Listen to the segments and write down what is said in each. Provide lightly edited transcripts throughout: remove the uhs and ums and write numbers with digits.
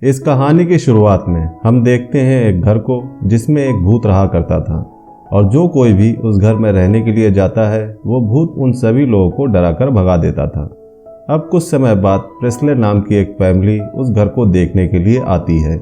इस कहानी की शुरुआत में हम देखते हैं एक घर को जिसमें एक भूत रहा करता था और जो कोई भी उस घर में रहने के लिए जाता है वो भूत उन सभी लोगों को डराकर भगा देता था। अब कुछ समय बाद प्रेस्ले नाम की एक फैमिली उस घर को देखने के लिए आती है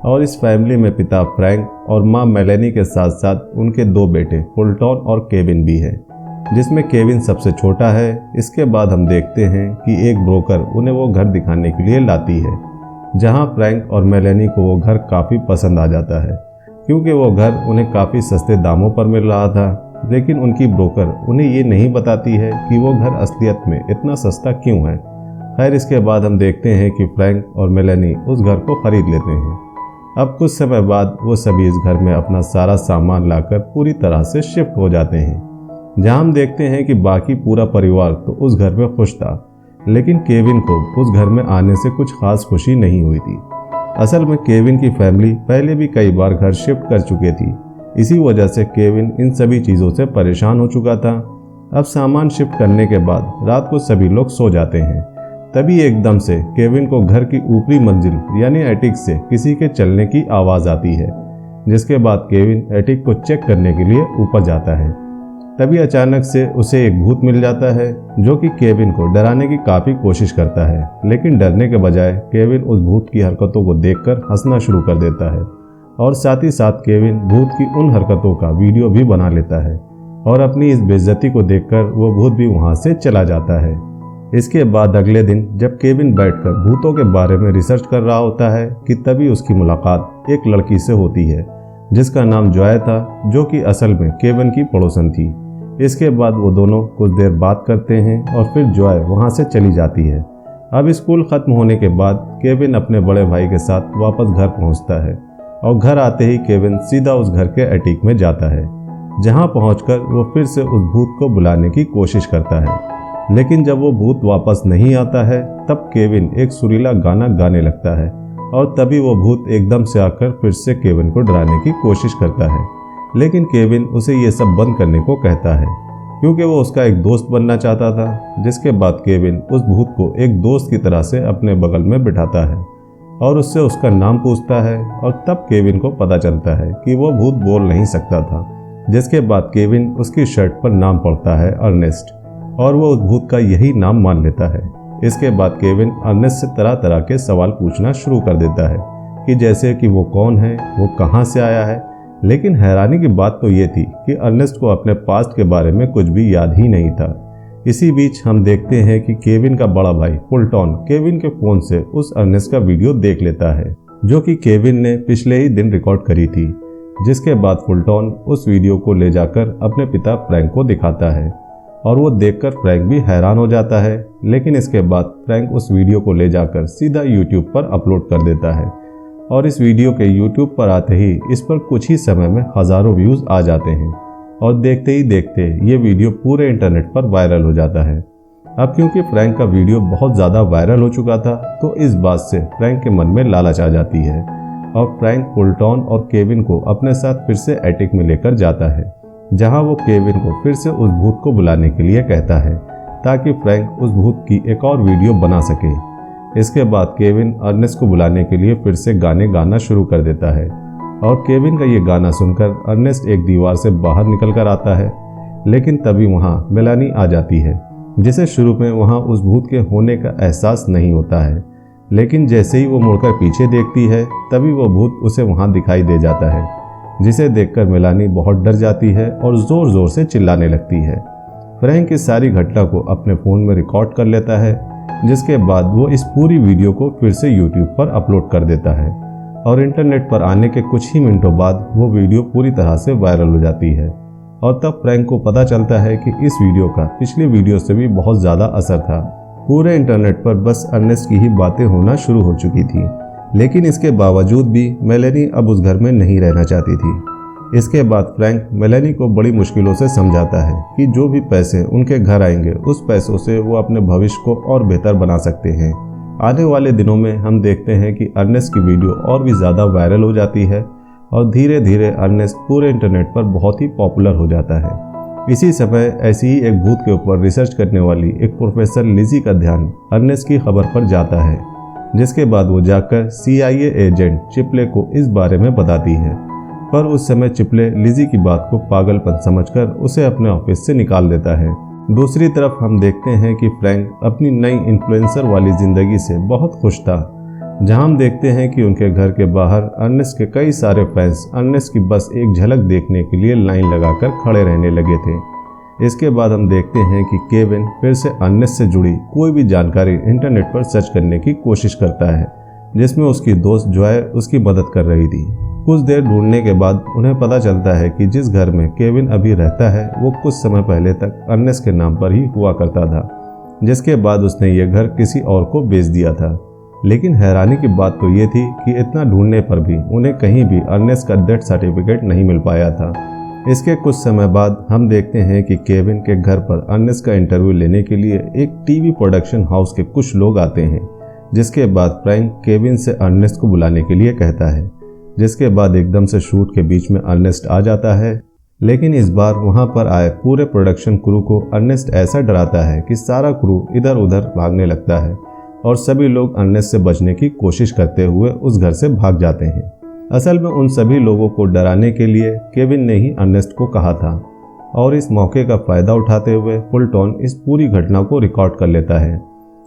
और इस फैमिली में पिता फ्रैंक और मां मेलेनी के साथ साथ उनके दो बेटे फुलटॉन और केविन भी है, जिसमें केविन सबसे छोटा है। इसके बाद हम देखते हैं कि एक ब्रोकर उन्हें वो घर दिखाने के लिए लाती है, जहां फ्रैंक और मेलेनी को वो घर काफ़ी पसंद आ जाता है क्योंकि वो घर उन्हें काफ़ी सस्ते दामों पर मिल रहा था। लेकिन उनकी ब्रोकर उन्हें ये नहीं बताती है कि वो घर असलियत में इतना सस्ता क्यों है। खैर, इसके बाद हम देखते हैं कि फ्रैंक और मेलेनी उस घर को खरीद लेते हैं। अब कुछ समय बाद वो सभी इस घर में अपना सारा सामान लाकर पूरी तरह से शिफ्ट हो जाते हैं, जहां हम देखते हैं कि बाकी पूरा परिवार तो उस घर में खुश था, लेकिन केविन को उस घर में आने से कुछ खास खुशी नहीं हुई थी। असल में केविन की फैमिली पहले भी कई बार घर शिफ्ट कर चुके थी, इसी वजह से केविन इन सभी चीज़ों से परेशान हो चुका था। अब सामान शिफ्ट करने के बाद रात को सभी लोग सो जाते हैं, तभी एकदम से केविन को घर की ऊपरी मंजिल यानी एटिक से किसी के चलने की आवाज़ आती है, जिसके बाद केविन एटिक को चेक करने के लिए ऊपर जाता है। तभी अचानक से उसे एक भूत मिल जाता है जो कि केविन को डराने की काफ़ी कोशिश करता है, लेकिन डरने के बजाय केविन उस भूत की हरकतों को देखकर हंसना शुरू कर देता है और साथ ही साथ केविन भूत की उन हरकतों का वीडियो भी बना लेता है और अपनी इस बेइज्जती को देखकर वो भूत भी वहाँ से चला जाता है। इसके बाद अगले दिन जब केविन बैठकर भूतों के बारे में रिसर्च कर रहा होता है कि तभी उसकी मुलाकात एक लड़की से होती है जिसका नाम जॉय था, जो कि असल में केविन की पड़ोसन थी। इसके बाद वो दोनों कुछ देर बात करते हैं और फिर जॉय वहाँ से चली जाती है। अब स्कूल खत्म होने के बाद केविन अपने बड़े भाई के साथ वापस घर पहुँचता है और घर आते ही केविन सीधा उस घर के एटिक में जाता है, जहाँ पहुँचकर वो फिर से उस भूत को बुलाने की कोशिश करता है। लेकिन जब वो भूत वापस नहीं आता है तब केविन एक सुरीला गाना गाने लगता है और तभी वो भूत एकदम से आकर फिर से केविन को डराने की कोशिश करता है। लेकिन केविन उसे ये सब बंद करने को कहता है क्योंकि वो उसका एक दोस्त बनना चाहता था। जिसके बाद केविन उस भूत को एक दोस्त की तरह से अपने बगल में बिठाता है और उससे उसका नाम पूछता है और तब केविन को पता चलता है कि वो भूत बोल नहीं सकता था। जिसके बाद केविन उसकी शर्ट पर नाम पढ़ता है अर्नेस्ट और वो उस भूत का यही नाम मान लेता है। इसके बाद केविन अर्नेस्ट से तरह तरह के सवाल पूछना शुरू कर देता है कि जैसे कि वो कौन है, वो कहाँ से आया है। लेकिन हैरानी की बात तो ये थी कि अर्नेस्ट को अपने पास्ट के बारे में कुछ भी याद ही नहीं था। इसी बीच हम देखते हैं कि केविन का बड़ा भाई फुलटॉन केविन के फ़ोन से उस अर्नेस्ट का वीडियो देख लेता है, जो कि केविन ने पिछले ही दिन रिकॉर्ड करी थी। जिसके बाद फुलटॉन उस वीडियो को ले जाकर अपने पिता फ्रैंक को दिखाता है और वो देखकर फ्रैंक भी हैरान हो जाता है। लेकिन इसके बाद फ्रैंक उस वीडियो को ले जाकर सीधा यूट्यूब पर अपलोड कर देता है और इस वीडियो के यूट्यूब पर आते ही इस पर कुछ ही समय में हज़ारों व्यूज़ आ जाते हैं और देखते ही देखते ये वीडियो पूरे इंटरनेट पर वायरल हो जाता है। अब क्योंकि फ्रैंक का वीडियो बहुत ज़्यादा वायरल हो चुका था तो इस बात से फ्रैंक के मन में लालच आ जाती है और फ्रैंक फुलटॉन और केविन को अपने साथ फिर से एटिक में लेकर जाता है, जहां वो केविन को फिर से उस भूत को बुलाने के लिए कहता है ताकि फ्रैंक उस भूत की एक और वीडियो बना सके। इसके बाद केविन अर्नेस्ट को बुलाने के लिए फिर से गाने गाना शुरू कर देता है और केविन का ये गाना सुनकर अर्नेस्ट एक दीवार से बाहर निकल कर आता है। लेकिन तभी वहाँ मेलानी आ जाती है, जिसे शुरू में वहाँ उस भूत के होने का एहसास नहीं होता है। लेकिन जैसे ही वो मुड़कर पीछे देखती है तभी वो भूत उसे वहाँ दिखाई दे जाता है, जिसे देखकर मेलानी बहुत डर जाती है और ज़ोर ज़ोर से चिल्लाने लगती है। फ्रैंक इस सारी घटना को अपने फ़ोन में रिकॉर्ड कर लेता है, जिसके बाद वो इस पूरी वीडियो को फिर से यूट्यूब पर अपलोड कर देता है और इंटरनेट पर आने के कुछ ही मिनटों बाद वो वीडियो पूरी तरह से वायरल हो जाती है और तब फ्रैंक को पता चलता है कि इस वीडियो का पिछली वीडियो से भी बहुत ज़्यादा असर था। पूरे इंटरनेट पर बस अर्नेस्ट की ही बातें होना शुरू हो चुकी थी, लेकिन इसके बावजूद भी मेलेनी अब उस घर में नहीं रहना चाहती थी। इसके बाद फ्रैंक मेलेनी को बड़ी मुश्किलों से समझाता है कि जो भी पैसे उनके घर आएंगे उस पैसों से वो अपने भविष्य को और बेहतर बना सकते हैं। आने वाले दिनों में हम देखते हैं कि अर्नेस्ट की वीडियो और भी ज़्यादा वायरल हो जाती है और धीरे धीरे अर्नेस्ट पूरे इंटरनेट पर बहुत ही पॉपुलर हो जाता है। इसी समय ऐसी ही एक भूत के ऊपर रिसर्च करने वाली एक प्रोफेसर लिजी का ध्यान अर्नेस्ट की खबर पर जाता है जिसके बाद वो जाकर CIA एजेंट चिपले को इस बारे में बताती है। पर उस समय चिपले लिजी की बात को पागलपन समझकर उसे अपने ऑफिस से निकाल देता है। दूसरी तरफ हम देखते हैं कि फ्रैंक अपनी नई इन्फ्लुएंसर वाली जिंदगी से बहुत खुश था, जहां हम देखते हैं कि उनके घर के बाहर अर्नेस्ट के कई सारे फैंस अर्नेस्ट की बस एक झलक देखने के लिए लाइन लगाकर खड़े रहने लगे थे। इसके बाद हम देखते हैं कि केविन फिर से अर्नेस्ट से जुड़ी कोई भी जानकारी इंटरनेट पर सर्च करने की कोशिश करता है, जिसमें उसकी दोस्त जॉय उसकी मदद कर रही थी। कुछ देर ढूंढने के बाद उन्हें पता चलता है कि जिस घर में केविन अभी रहता है वो कुछ समय पहले तक अर्नेस्ट के नाम पर ही हुआ करता था, जिसके बाद उसने ये घर किसी और को बेच दिया था। लेकिन हैरानी की बात तो ये थी कि इतना ढूंढने पर भी उन्हें कहीं भी अर्नेस्ट का डेथ सर्टिफिकेट नहीं मिल पाया था। इसके कुछ समय बाद हम देखते हैं कि केविन के घर पर अर्नेस्ट का इंटरव्यू लेने के लिए एक टीवी प्रोडक्शन हाउस के कुछ लोग आते हैं, जिसके बाद फ्रैंक केविन से अर्नेस्ट को बुलाने के लिए कहता है। जिसके बाद एकदम से शूट के बीच में अर्नेस्ट आ जाता है, लेकिन इस बार वहां पर आए पूरे प्रोडक्शन क्रू को अर्नेस्ट ऐसा डराता है कि सारा क्रू इधर उधर भागने लगता है और सभी लोग अर्नेस्ट से बचने की कोशिश करते हुए उस घर से भाग जाते हैं। असल में उन सभी लोगों को डराने के लिए केविन ने ही अर्नेस्ट को कहा था और इस मौके का फायदा उठाते हुए फुलटॉन इस पूरी घटना को रिकॉर्ड कर लेता है।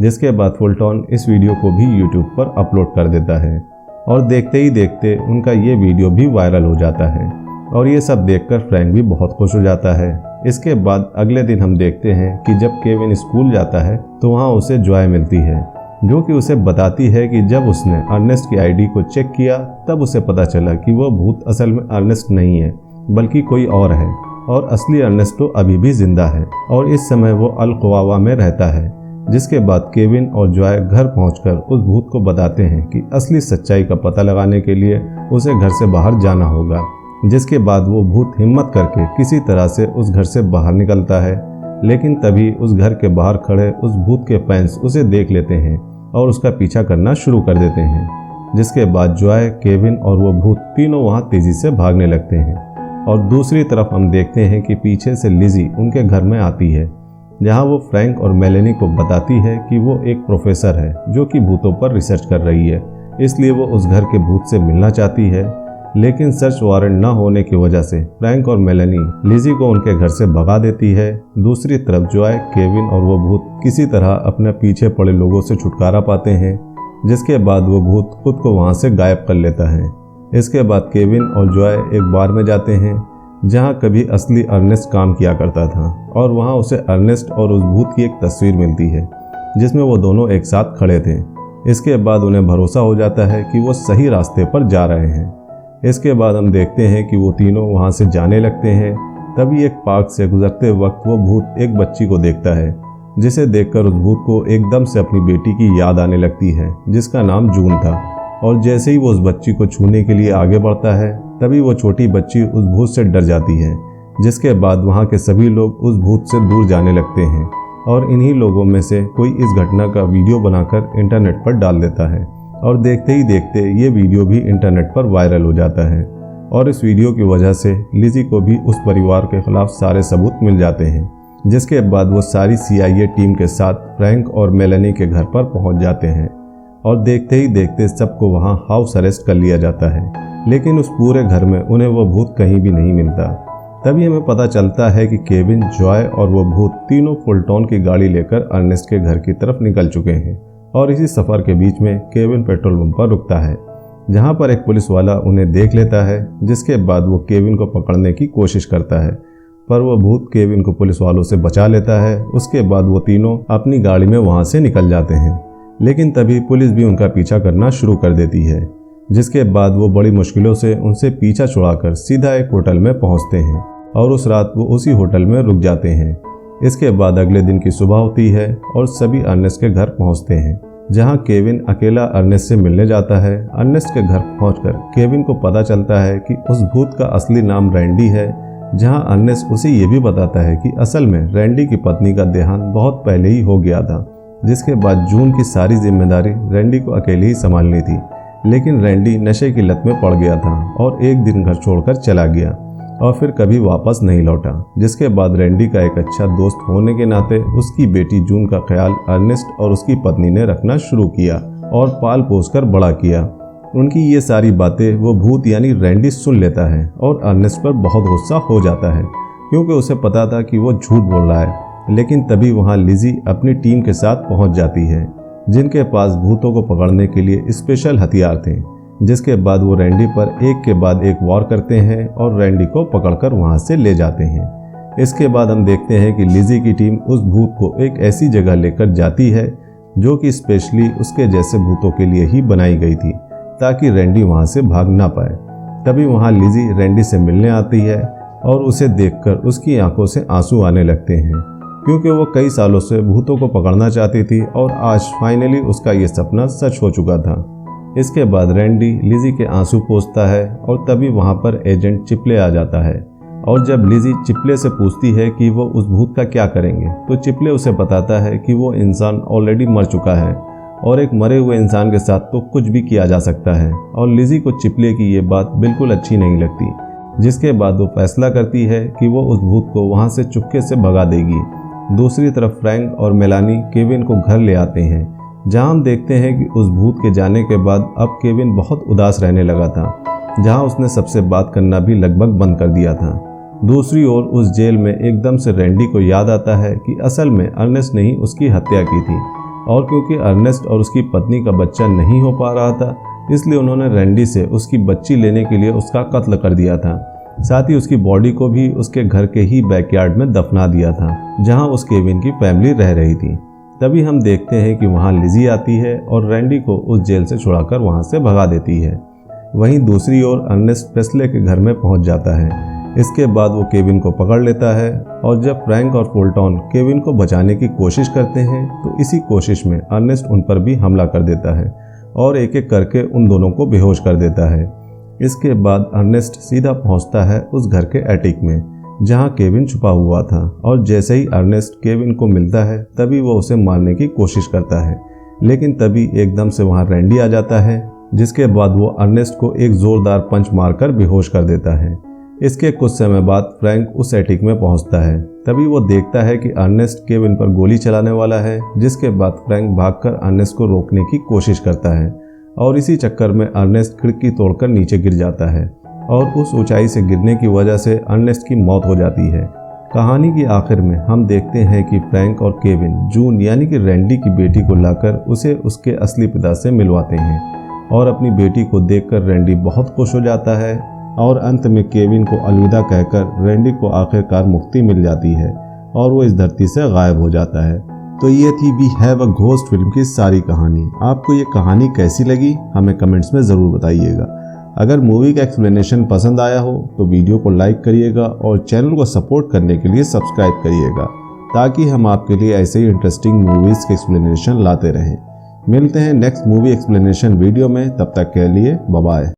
जिसके बाद फुलटॉन इस वीडियो को भी यूट्यूब पर अपलोड कर देता है और देखते ही देखते उनका ये वीडियो भी वायरल हो जाता है और ये सब देखकर फ्रैंक भी बहुत खुश हो जाता है। इसके बाद अगले दिन हम देखते हैं कि जब केविन स्कूल जाता है तो वहाँ उसे जॉय मिलती है, जो कि उसे बताती है कि जब उसने अर्नेस्ट की आईडी को चेक किया तब उसे पता चला कि वह भूत असल में अर्नेस्ट नहीं है बल्कि कोई और है और असली अर्नेस्ट तो अभी भी जिंदा है और इस समय वो अल-क़वावा में रहता है। जिसके बाद केविन और जॉय घर पहुंचकर उस भूत को बताते हैं कि असली सच्चाई का पता लगाने के लिए उसे घर से बाहर जाना होगा। जिसके बाद वो भूत हिम्मत करके किसी तरह से उस घर से बाहर निकलता है, लेकिन तभी उस घर के बाहर खड़े उस भूत के फैंस उसे देख लेते हैं और उसका पीछा करना शुरू कर देते हैं। जिसके बाद जॉय, केविन और वो भूत तीनों वहाँ तेजी से भागने लगते हैं और दूसरी तरफ हम देखते हैं कि पीछे से लिजी उनके घर में आती है, जहाँ वो फ्रैंक और मेलेनी को बताती है कि वो एक प्रोफेसर है जो कि भूतों पर रिसर्च कर रही है, इसलिए वो उस घर के भूत से मिलना चाहती है। लेकिन सर्च वारंट न होने की वजह से फ्रैंक और मेलेनी लिजी को उनके घर से भगा देती है। दूसरी तरफ जॉय, केविन और वो भूत किसी तरह अपने पीछे पड़े लोगों से छुटकारा पाते हैं, जिसके बाद वो भूत खुद को वहां से गायब कर लेता है। इसके बाद केविन और जॉय एक बार में जाते हैं जहां कभी असली अर्नेस्ट काम किया करता था और वहां उसे अर्नेस्ट और उस भूत की एक तस्वीर मिलती है जिसमें वो दोनों एक साथ खड़े थे। इसके बाद उन्हें भरोसा हो जाता है कि वो सही रास्ते पर जा रहे हैं। इसके बाद हम देखते हैं कि वो तीनों वहां से जाने लगते हैं। तभी एक पार्क से गुजरते वक्त वो भूत एक बच्ची को देखता है, जिसे देखकर उस भूत को एकदम से अपनी बेटी की याद आने लगती है जिसका नाम जून था। और जैसे ही वो उस बच्ची को छूने के लिए आगे बढ़ता है तभी वो छोटी बच्ची उस भूत से डर जाती है। जिसके बाद वहाँ के सभी लोग उस भूत से दूर जाने लगते हैं और इन्हीं लोगों में से कोई इस घटना का वीडियो बनाकर इंटरनेट पर डाल देता है और देखते ही देखते ये वीडियो भी इंटरनेट पर वायरल हो जाता है और इस वीडियो की वजह से लिजी को भी उस परिवार के खिलाफ सारे सबूत मिल जाते हैं। जिसके बाद वो सारी CIA टीम के साथ फ्रैंक और मेलेनी के घर पर पहुंच जाते हैं और देखते ही देखते सबको वहां हाउस अरेस्ट कर लिया जाता है। लेकिन उस पूरे घर में उन्हें वो भूत कहीं भी नहीं मिलता। तभी हमें पता चलता है कि केविन, जॉय और वो भूत तीनों फुलटॉन की गाड़ी लेकर अर्नेस्ट के घर की तरफ निकल चुके हैं और इसी सफर के बीच में केविन पेट्रोल पंप पर रुकता है, जहां पर एक पुलिस वाला उन्हें देख लेता है। जिसके बाद वो केविन को पकड़ने की कोशिश करता है, पर वो भूत केविन को पुलिस वालों से बचा लेता है। उसके बाद वो तीनों अपनी गाड़ी में वहां से निकल जाते हैं, लेकिन तभी पुलिस भी उनका पीछा करना शुरू कर देती है। जिसके बाद वो बड़ी मुश्किलों से उनसे पीछा छुड़ाकर सीधा एक होटल में पहुंचते हैं और उस रात वो उसी होटल में रुक जाते हैं। इसके बाद अगले दिन की सुबह होती है और सभी अर्नेस्ट के घर पहुंचते हैं, जहां केविन अकेला अर्नेस्ट से मिलने जाता है। अर्नेस्ट के घर पहुंचकर केविन को पता चलता है कि उस भूत का असली नाम रैंडी है, जहां अर्नेस्ट उसे ये भी बताता है कि असल में रैंडी की पत्नी का देहांत बहुत पहले ही हो गया था। जिसके बाद जून की सारी जिम्मेदारी रैंडी को अकेले ही संभालनी थी, लेकिन रैंडी नशे की लत में पड़ गया था और एक दिन घर छोड़कर चला गया और फिर कभी वापस नहीं लौटा। जिसके बाद रैंडी का एक अच्छा दोस्त होने के नाते उसकी बेटी जून का ख्याल अर्नेस्ट और उसकी पत्नी ने रखना शुरू किया और पाल पोस कर बड़ा किया। उनकी ये सारी बातें वो भूत यानी रैंडी सुन लेता है और अर्नेस्ट पर बहुत गुस्सा हो जाता है, क्योंकि उसे पता था कि वो झूठ बोल रहा है। लेकिन तभी वहाँ लिजी अपनी टीम के साथ पहुँच जाती है, जिनके पास भूतों को पकड़ने के लिए स्पेशल हथियार थे। जिसके बाद वो रैंडी पर एक के बाद एक वार करते हैं और रैंडी को पकड़कर वहाँ से ले जाते हैं। इसके बाद हम देखते हैं कि लिजी की टीम उस भूत को एक ऐसी जगह लेकर जाती है जो कि स्पेशली उसके जैसे भूतों के लिए ही बनाई गई थी, ताकि रैंडी वहाँ से भाग ना पाए। तभी वहाँ लिजी रैंडी से मिलने आती है और उसे देखकर उसकी आंखों से आंसू आने लगते हैं, क्योंकि वो कई सालों से भूतों को पकड़ना चाहती थी और आज फाइनली उसका ये सपना सच हो चुका था। इसके बाद रैंडी लिजी के आंसू पोंछता है और तभी वहाँ पर एजेंट चिपले आ जाता है। और जब लिजी चिपले से पूछती है कि वो उस भूत का क्या करेंगे, तो चिपले उसे बताता है कि वो इंसान ऑलरेडी मर चुका है और एक मरे हुए इंसान के साथ तो कुछ भी किया जा सकता है। और लिजी को चिपले की ये बात बिल्कुल अच्छी नहीं लगती, जिसके बाद वो फैसला करती है कि वो उस भूत को वहाँ से चुपके से भगा देगी। दूसरी तरफ फ्रैंक और मेलानी केविन को घर ले आते हैं, जहाँ हम देखते हैं कि उस भूत के जाने के बाद अब केविन बहुत उदास रहने लगा था, जहाँ उसने सबसे बात करना भी लगभग बंद कर दिया था। दूसरी ओर उस जेल में एकदम से रैंडी को याद आता है कि असल में अर्नेस्ट ने ही उसकी हत्या की थी, और क्योंकि अर्नेस्ट और उसकी पत्नी का बच्चा नहीं हो पा रहा था, इसलिए उन्होंने रैंडी से उसकी बच्ची लेने के लिए उसका कत्ल कर दिया था। साथ ही उसकी बॉडी को भी उसके घर के ही बैकयार्ड में दफना दिया था, जहां उस केविन की फैमिली रह रही थी। तभी हम देखते हैं कि वहां लिजी आती है और रैंडी को उस जेल से छुड़ाकर वहां से भगा देती है। वहीं दूसरी ओर अर्नेस्ट प्रेस्ले के घर में पहुंच जाता है। इसके बाद वो केविन को पकड़ लेता है और जब फ्रैंक और फुलटॉन केविन को बचाने की कोशिश करते हैं, तो इसी कोशिश में अर्नेस्ट उन पर भी हमला कर देता है और एक एक करके उन दोनों को बेहोश कर देता है। इसके बाद अर्नेस्ट सीधा पहुंचता है उस घर के एटिक में, जहां केविन छुपा हुआ था, और जैसे ही अर्नेस्ट केविन को मिलता है तभी वो उसे मारने की कोशिश करता है। लेकिन तभी एकदम से वहां रैंडी आ जाता है, जिसके बाद वो अर्नेस्ट को एक जोरदार पंच मारकर बेहोश कर देता है। इसके कुछ समय बाद फ्रैंक उस एटिक में पहुंचता है। तभी वो देखता है कि अर्नेस्ट केविन पर गोली चलाने वाला है, जिसके बाद फ्रैंक भागकर अर्नेस्ट को रोकने की कोशिश करता है और इसी चक्कर में अर्नेस्ट खिड़की तोड़कर नीचे गिर जाता है और उस ऊंचाई से गिरने की वजह से अर्नेस्ट की मौत हो जाती है। कहानी के आखिर में हम देखते हैं कि फ्रैंक और केविन जून यानी कि रैंडी की बेटी को लाकर उसे उसके असली पिता से मिलवाते हैं, और अपनी बेटी को देखकर रैंडी बहुत खुश हो जाता है और अंत में केविन को अलविदा कहकर रैंडी को आखिरकार मुक्ति मिल जाती है और वो इस धरती से गायब हो जाता है। तो ये थी we have a ghost film की सारी कहानी। आपको ये कहानी कैसी लगी हमें कमेंट्स में ज़रूर बताइएगा। अगर मूवी का एक्सप्लेनेशन पसंद आया हो तो वीडियो को लाइक करिएगा और चैनल को सपोर्ट करने के लिए सब्सक्राइब करिएगा, ताकि हम आपके लिए ऐसे ही इंटरेस्टिंग मूवीज़ के एक्सप्लेनेशन लाते रहें। मिलते हैं नेक्स्ट मूवी एक्सप्लेनेशन वीडियो में, तब तक के लिए बाय बाय।